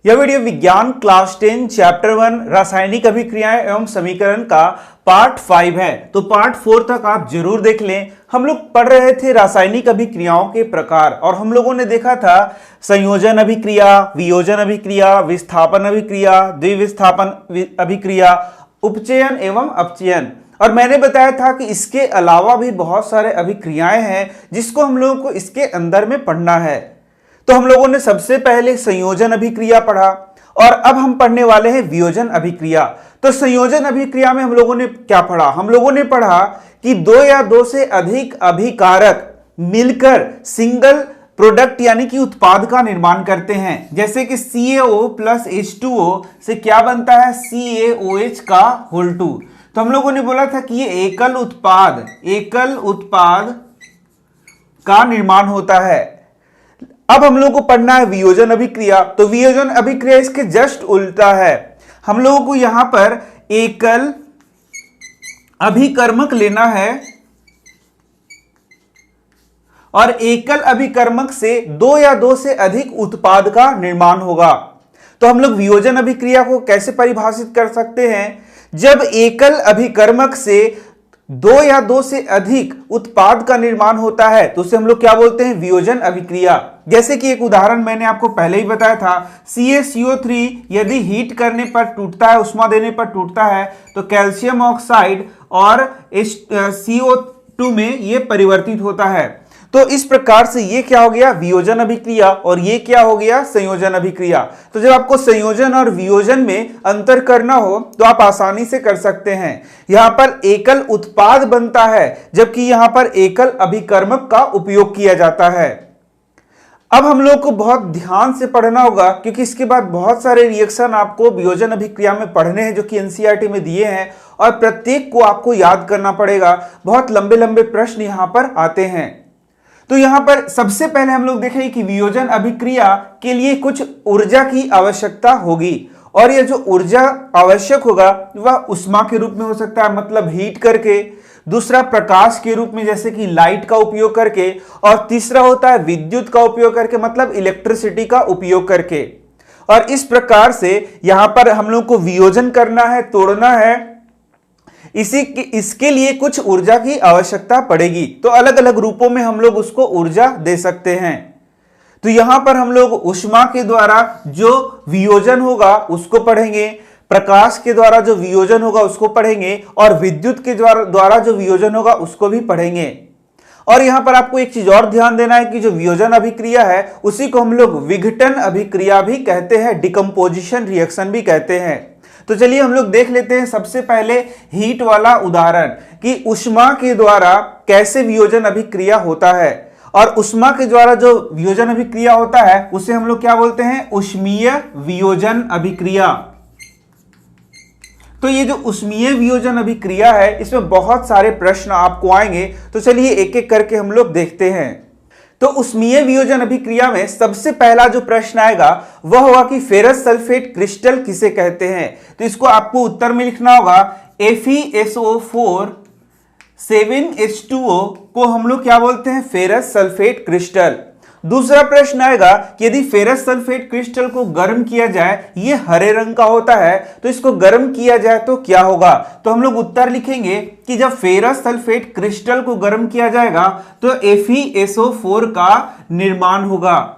यह वीडियो विज्ञान class 10 chapter 1 रासायनिक अभिक्रियाएं एवं समीकरण का पार्ट 5 है। तो पार्ट 4 तक आप जरूर देख लें। हम लोग पढ़ रहे थे रासायनिक अभिक्रियाओं के प्रकार और हम लोगों ने देखा था संयोजन अभिक्रिया, वियोजन अभिक्रिया, विस्थापन अभिक्रिया, द्विविस्थापन अभिक्रिया, उपचयन एवं अपचयन। और मैंने बताया था कि इसके अलावा भी बहुत सारे अभिक्रियाएं हैं जिसको हम लोगों को इसके अंदर में पढ़ना है। तो हम लोगों ने सबसे पहले संयोजन अभिक्रिया पढ़ा और अब हम पढ़ने वाले हैं वियोजन अभिक्रिया। तो संयोजन अभिक्रिया में हम लोगों ने क्या पढ़ा? हम लोगों ने पढ़ा कि दो या दो से अधिक अभिकारक मिलकर सिंगल प्रोडक्ट यानी कि उत्पाद का निर्माण करते हैं। जैसे कि CaO प्लस H2O से क्या बनता है? CaOH का होल 2। तो हम लोगों ने बोला था कि ये एकल उत्पाद का निर्माण होता है। अब हम लोगों को पढ़ना है वियोजन अभिक्रिया। तो वियोजन अभिक्रिया इसके जस्ट उल्टा है। हम लोगों को यहां पर एकल अभिकर्मक लेना है और एकल अभिकर्मक से दो या दो से अधिक उत्पाद का निर्माण होगा। तो हम लोग वियोजन अभिक्रिया को कैसे परिभाषित कर सकते हैं? जब एकल अभिकर्मक से दो या दो से अधिक उत्पाद का निर्माण होता है तो उसे हम लोग क्या बोलते हैं? वियोजन अभिक्रिया। जैसे कि एक उदाहरण मैंने आपको पहले ही बताया था, CaCO3 यदि हीट करने पर टूटता है, उष्मा देने पर टूटता है तो कैल्शियम ऑक्साइड और CO2 में यह परिवर्तित होता है। तो इस प्रकार से ये क्या हो गया? वियोजन अभिक्रिया। और ये क्या हो गया? संयोजन अभिक्रिया। तो जब आपको संयोजन और वियोजन में अंतर करना हो तो आप आसानी से कर सकते हैं। यहां पर एकल उत्पाद बनता है जबकि यहां पर एकल अभिकर्मक का उपयोग किया जाता है। अब हम लोग को बहुत ध्यान से पढ़ना होगा क्योंकि इसके बाद बहुत सारे रिएक्शन आपको वियोजन अभिक्रिया में पढ़ने हैं जो कि NCERT में दिए हैं और प्रत्येक को आपको याद करना पड़ेगा। बहुत लंबे लंबे प्रश्न यहां पर आते हैं। तो यहां पर सबसे पहले हम लोग देखें कि वियोजन अभिक्रिया के लिए कुछ ऊर्जा की आवश्यकता होगी और यह जो ऊर्जा आवश्यक होगा वह उष्मा के रूप में हो सकता है, मतलब हीट करके। दूसरा प्रकाश के रूप में जैसे कि लाइट का उपयोग करके। और तीसरा होता है विद्युत का उपयोग करके, मतलब इलेक्ट्रिसिटी का उपयोग करके। और इस प्रकार से यहां पर हम लोग को वियोजन करना है, तोड़ना है, इसके लिए कुछ ऊर्जा की आवश्यकता पड़ेगी। तो अलग अलग रूपों में हम लोग उसको ऊर्जा दे सकते हैं। तो यहां पर हम लोग उष्मा के द्वारा जो वियोजन होगा उसको पढ़ेंगे, प्रकाश के द्वारा जो वियोजन होगा उसको पढ़ेंगे और विद्युत के द्वारा जो वियोजन होगा उसको भी पढ़ेंगे। और यहां पर आपको एक चीज और ध्यान देना है कि जो वियोजन अभिक्रिया है उसी को हम लोग विघटन अभिक्रिया भी कहते हैं, डिकम्पोजिशन रिएक्शन भी कहते हैं। तो चलिए हम लोग देख लेते हैं सबसे पहले हीट वाला उदाहरण कि उष्मा के द्वारा कैसे वियोजन अभिक्रिया होता है। और उष्मा के द्वारा जो वियोजन अभिक्रिया होता है उसे हम लोग क्या बोलते हैं? उष्मीय वियोजन अभिक्रिया। तो ये जो उष्मीय वियोजन अभिक्रिया है इसमें बहुत सारे प्रश्न आपको आएंगे। तो चलिए एक एक करके हम लोग देखते हैं। तो उष्मीय वियोजन अभिक्रिया में सबसे पहला जो प्रश्न आएगा वह होगा कि फेरस सल्फेट क्रिस्टल किसे कहते हैं? तो इसको आपको उत्तर में लिखना होगा FeSO4 7H2O को हम लोग क्या बोलते हैं? Ferrous sulphate crystal. दूसरा प्रश्न आएगा कि यदि फेरस सल्फेट क्रिस्टल को गर्म किया जाए, ये हरे रंग का होता है, तो इसको गर्म किया जाए तो क्या होगा? तो हम लोग उत्तर लिखेंगे कि जब फेरस सल्फेट क्रिस्टल को गर्म किया जाएगा तो FeSO4 का निर्माण होगा।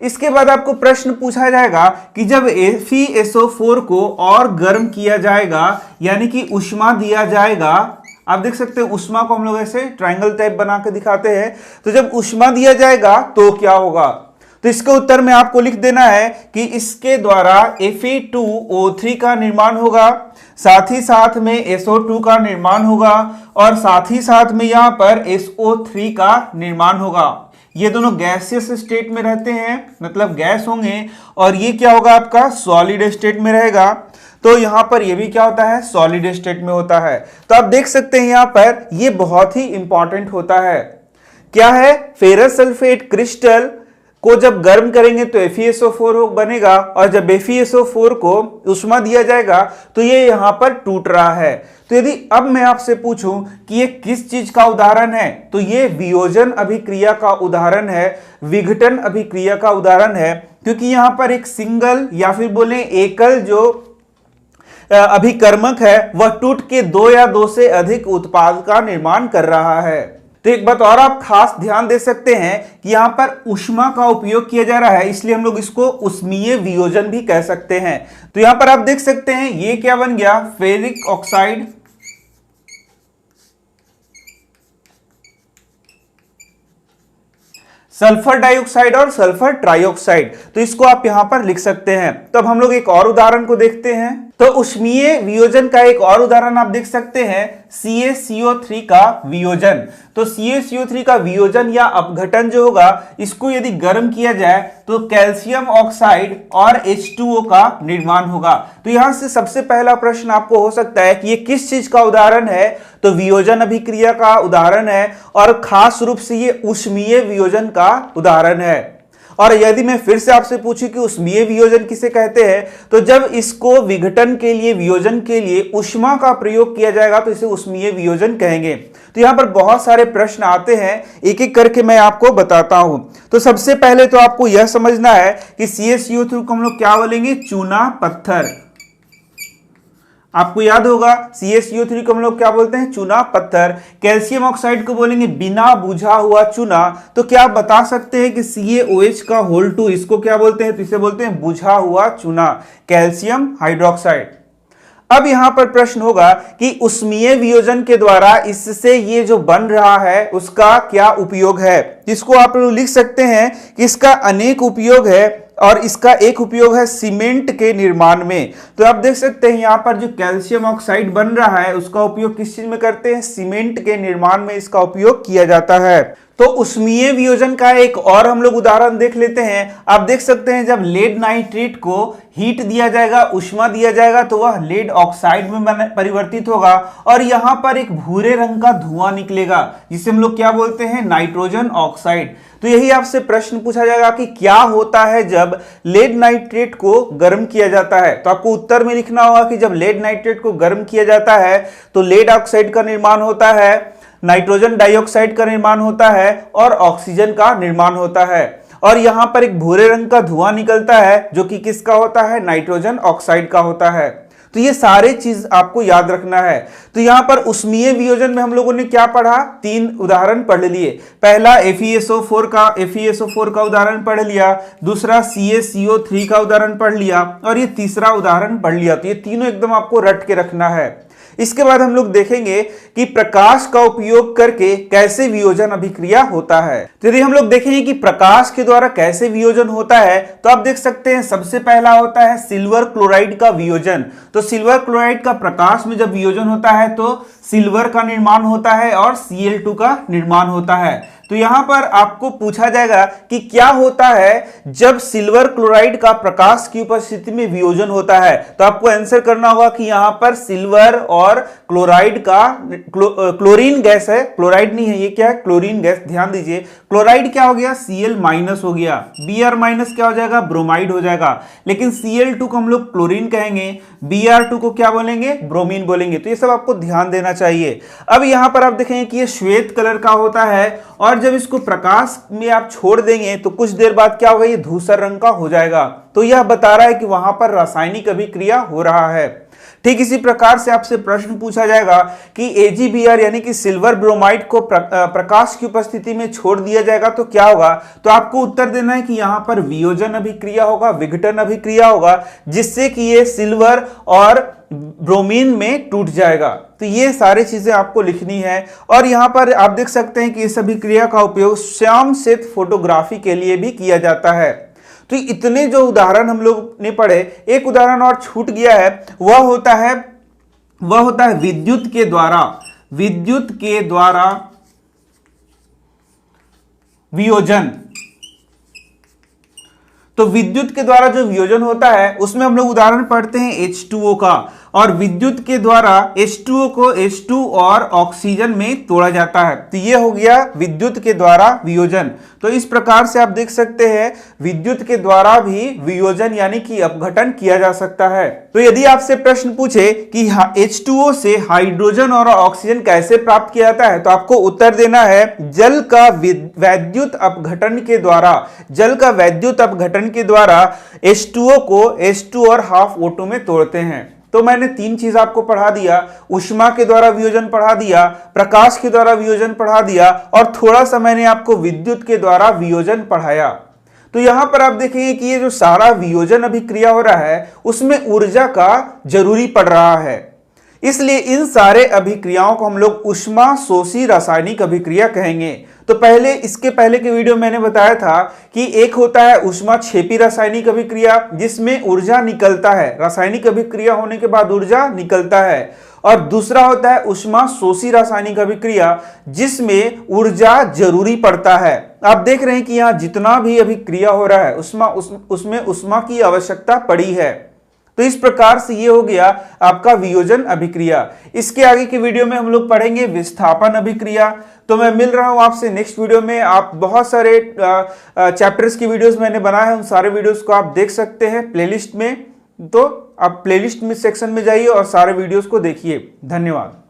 इसके बाद आपको प्रश्न पूछा जाएगा कि जब FeSO4 को और गर्म किया जाएगा यानी कि उष्मा दिया जाएगा, आप देख सकते हैं उष्मा को हम लोग ऐसे ट्रायंगल टाइप बना के दिखाते हैं, तो जब उष्मा दिया जाएगा तो क्या होगा? तो इसके उत्तर में आपको लिख देना है कि इसके द्वारा Fe2O3 का निर्माण होगा, साथ ही साथ में SO2 का निर्माण होगा और साथ ही साथ में यहां पर SO3 का निर्माण होगा। ये दोनों गैसियस स्टेट में रहते हैं, मतलब गैस होंगे, और ये क्या होगा? आपका सॉलिड स्टेट में रहेगा। तो यहां पर ये भी क्या होता है? सॉलिड स्टेट में होता है। तो आप देख सकते हैं यहां पर ये बहुत ही इंपॉर्टेंट होता है। क्या है? फेरस सल्फेट क्रिस्टल को जब गर्म करेंगे तो FeSO4 बनेगा और जब FeSO4 को उष्मा दिया जाएगा तो ये यहां पर टूट रहा है। तो यदि अब मैं आपसे पूछूं कि ये किस चीज का उदाहरण है, तो ये वियोजन अभिक्रिया का उदाहरण है, विघटन अभिक्रिया का उदाहरण है। क्योंकि यहां पर एक सिंगल या फिर बोले एकल जो अभिकर्मक है वह टूट के दो या दो से अधिक उत्पाद का निर्माण कर रहा है। तो एक बात और आप खास ध्यान दे सकते हैं कि यहां पर ऊष्मा का उपयोग किया जा रहा है, इसलिए हम लोग इसको ऊष्मीय वियोजन भी कह सकते हैं। तो यहां पर आप देख सकते हैं ये क्या बन गया, फेरिक ऑक्साइड, सल्फर डाइऑक्साइड और सल्फर ट्राइऑक्साइड। तो इसको आप यहां पर लिख सकते हैं। तो अब हम लोग एक और उदाहरण को देखते हैं। तो ऊष्मीय वियोजन का एक और उदाहरण आप देख सकते हैं, CaCO3 का वियोजन। तो CaCO3 का वियोजन या अपघटन जो होगा, इसको यदि गर्म किया जाए तो कैल्शियम ऑक्साइड और H2O का निर्माण होगा। तो यहां से सबसे पहला प्रश्न आपको हो सकता है कि ये किस चीज का उदाहरण है, तो वियोजन अभिक्रिया का उदाहरण है और खास रूप से ये ऊष्मीय वियोजन का उदाहरण है। और यदि मैं फिर से आपसे पूछूं कि ऊष्मीय वियोजन किसे कहते हैं, तो जब इसको विघटन के लिए, वियोजन के लिए ऊष्मा का प्रयोग किया जाएगा तो इसे ऊष्मीय वियोजन कहेंगे। तो यहां पर बहुत सारे प्रश्न आते हैं, एक एक करके मैं आपको बताता हूं। तो सबसे पहले तो आपको यह समझना है कि CaCO3 को हम लोग क्या बोलेंगे, चूना पत्थर। आपको याद होगा CaCO3 को हम लोग क्या बोलते हैं, चूना पत्थर। कैल्शियम ऑक्साइड को बोलेंगे बिना बुझा हुआ चूना। तो क्या आप बता सकते हैं कि CaOH का होल 2 इसको क्या बोलते हैं, तो इसे बोलते हैं बुझा हुआ चूना, कैल्शियम हाइड्रोक्साइड। अब यहां पर प्रश्न होगा कि ऊष्मीय वियोजन के द्वारा इससे ये जो बन रहा है उसका क्या उपयोग है। इसको आप लोग लिख सकते हैं कि इसका अनेक उपयोग है और इसका एक उपयोग है सीमेंट के निर्माण में। तो आप देख सकते हैं यहां पर जो कैल्शियम ऑक्साइड बन रहा है उसका उपयोग किस चीज में करते हैं, सीमेंट के निर्माण में इसका उपयोग किया जाता है। तो ऊष्मीय वियोजन का एक और हम लोग उदाहरण देख लेते हैं। आप देख सकते हैं जब लेड नाइट्रेट को हीट दिया जाएगा, ऊष्मा दिया जाएगा, तो वह लेड ऑक्साइड में परिवर्तित होगा और यहां पर एक भूरे रंग का धुआं निकलेगा जिसे हम लोग क्या बोलते हैं, नाइट्रोजन ऑक्साइड। तो यही आपसे प्रश्न पूछा जाएगा कि क्या होता है जब लेड नाइट्रेट को गर्म किया जाता है। तो आपको उत्तर में लिखना होगा कि जब लेड नाइट्रेट को गर्म किया जाता है तो लेड ऑक्साइड का निर्माण होता है, नाइट्रोजन डाइऑक्साइड का निर्माण होता है और ऑक्सीजन का निर्माण होता है। और यहां पर एक भूरे रंग का धुआं निकलता है जो कि किसका होता है, नाइट्रोजन ऑक्साइड का होता है। तो ये सारे चीज आपको याद रखना है। तो यहां पर ऊष्मीय वियोजन में हम लोगों ने क्या पढ़ा, 3 उदाहरण पढ़ लिए। पहला FeSO4 का उदाहरण पढ़ लिया, दूसरा CaCO3 का उदाहरण पढ़ लिया और ये तीसरा उदाहरण पढ़ लिया। तो ये तीनों एकदम आपको रट के रखना है। इसके बाद हम लोग देखेंगे कि प्रकाश का उपयोग करके कैसे वियोजन अभिक्रिया होता है। तो यदि हम लोग देखेंगे कि प्रकाश के द्वारा कैसे वियोजन होता है, तो आप देख सकते हैं सबसे पहला होता है सिल्वर क्लोराइड का वियोजन। तो सिल्वर क्लोराइड का प्रकाश में जब वियोजन होता है तो सिल्वर का निर्माण होता है और Cl2 का निर्माण होता है। तो यहां पर आपको पूछा जाएगा कि क्या होता है जब सिल्वर क्लोराइड का प्रकाश की उपस्थिति में वियोजन होता है। तो आपको आंसर करना होगा कि यहां पर सिल्वर और क्लोराइड का, क्लोरीन गैस है, क्लोराइड नहीं है, ये क्या है, क्लोरीन गैस। ध्यान दीजिए, क्लोराइड क्या हो गया, Cl- हो गया, Br- क्या हो जाएगा, ब्रोमाइड हो जाएगा। लेकिन Cl2 को हम लोग क्लोरीन कहेंगे, Br2 को क्या बोलेंगे, ब्रोमीन बोलेंगे। तो ये सब आपको ध्यान देना चाहिए। अब यहां पर आप देखेंगे कि ये श्वेत कलर का होता है और जब इसको प्रकाश में आप छोड़ देंगे तो कुछ देर बाद क्या होगा, ये धूसर रंग का हो जाएगा। तो यह बता रहा है कि वहां पर रासायनिक अभिक्रिया हो रहा है। ठीक इसी प्रकार से आपसे प्रश्न पूछा जाएगा कि AgBr यानी कि सिल्वर ब्रोमाइड को प्रकाश की उपस्थिति में छोड़ दिया जाएगा तो क्या होगा। तो आपको उत्तर देना है कि यहां पर वियोजन अभिक्रिया होगा, विघटन अभिक्रिया होगा, जिससे कि ये सिल्वर और ब्रोमीन में टूट जाएगा। तो ये सारी चीजें आपको लिखनी है। और यहां पर आप देख सकते हैं कि इस अभिक्रिया का उपयोग श्यामचित्र फोटोग्राफी के लिए भी किया जाता है। तो इतने जो उदाहरण हम लोग ने पढ़े, एक उदाहरण और छूट गया है, वह होता है विद्युत के द्वारा वियोजन। तो विद्युत के द्वारा जो वियोजन होता है उसमें हम लोग उदाहरण पढ़ते हैं H2O का। और विद्युत के द्वारा H2O को H2 और ऑक्सीजन में तोड़ा जाता है। तो ये हो गया विद्युत के द्वारा वियोजन। तो इस प्रकार से आप देख सकते हैं विद्युत के द्वारा भी वियोजन यानी कि अपघटन किया जा सकता है। तो यदि आपसे प्रश्न पूछे कि H2O से हाइड्रोजन और ऑक्सीजन कैसे प्राप्त किया जाता है, तो आपको उत्तर देना है जल का वैद्युत अपघटन के द्वारा। जल का वैद्युत अपघटन के द्वारा H2O को H2 और हाफ O2 में तोड़ते हैं। तो मैंने तीन चीज आपको पढ़ा दिया, ऊष्मा के द्वारा वियोजन पढ़ा दिया, प्रकाश के द्वारा वियोजन पढ़ा दिया और थोड़ा सा मैंने आपको विद्युत के द्वारा वियोजन पढ़ाया। तो यहां पर आप देखेंगे कि ये जो सारा वियोजन अभिक्रिया हो रहा है उसमें ऊर्जा का जरूरी पड़ रहा है, इसलिए इन सारे अभिक्रियाओं को हम लोग ऊष्मा शोषी रासायनिक अभिक्रिया कहेंगे। तो इसके पहले के वीडियो में मैंने बताया था कि एक होता है ऊष्मा क्षेपी रासायनिक अभिक्रिया जिसमें ऊर्जा निकलता है, रासायनिक अभिक्रिया होने के बाद ऊर्जा निकलता है, और दूसरा होता है ऊष्मा शोषी रासायनिक अभिक्रिया जिसमें ऊर्जा जरूरी पड़ता है। आप देख रहे हैं कि यहां जितना भी अभिक्रिया हो रहा है उसमें ऊष्मा की आवश्यकता पड़ी है। तो इस प्रकार से ये हो गया आपका वियोजन अभिक्रिया। इसके आगे के वीडियो में हम लोग पढ़ेंगे विस्थापन अभिक्रिया। तो मैं मिल रहा हूं आपसे नेक्स्ट वीडियो में। आप बहुत सारे चैप्टर्स की वीडियोस मैंने बनाए हैं, उन सारे वीडियोस को आप देख सकते हैं प्लेलिस्ट में। तो आप प्लेलिस्ट में सेक्शन में जाइए और सारे वीडियोस को देखिए। धन्यवाद।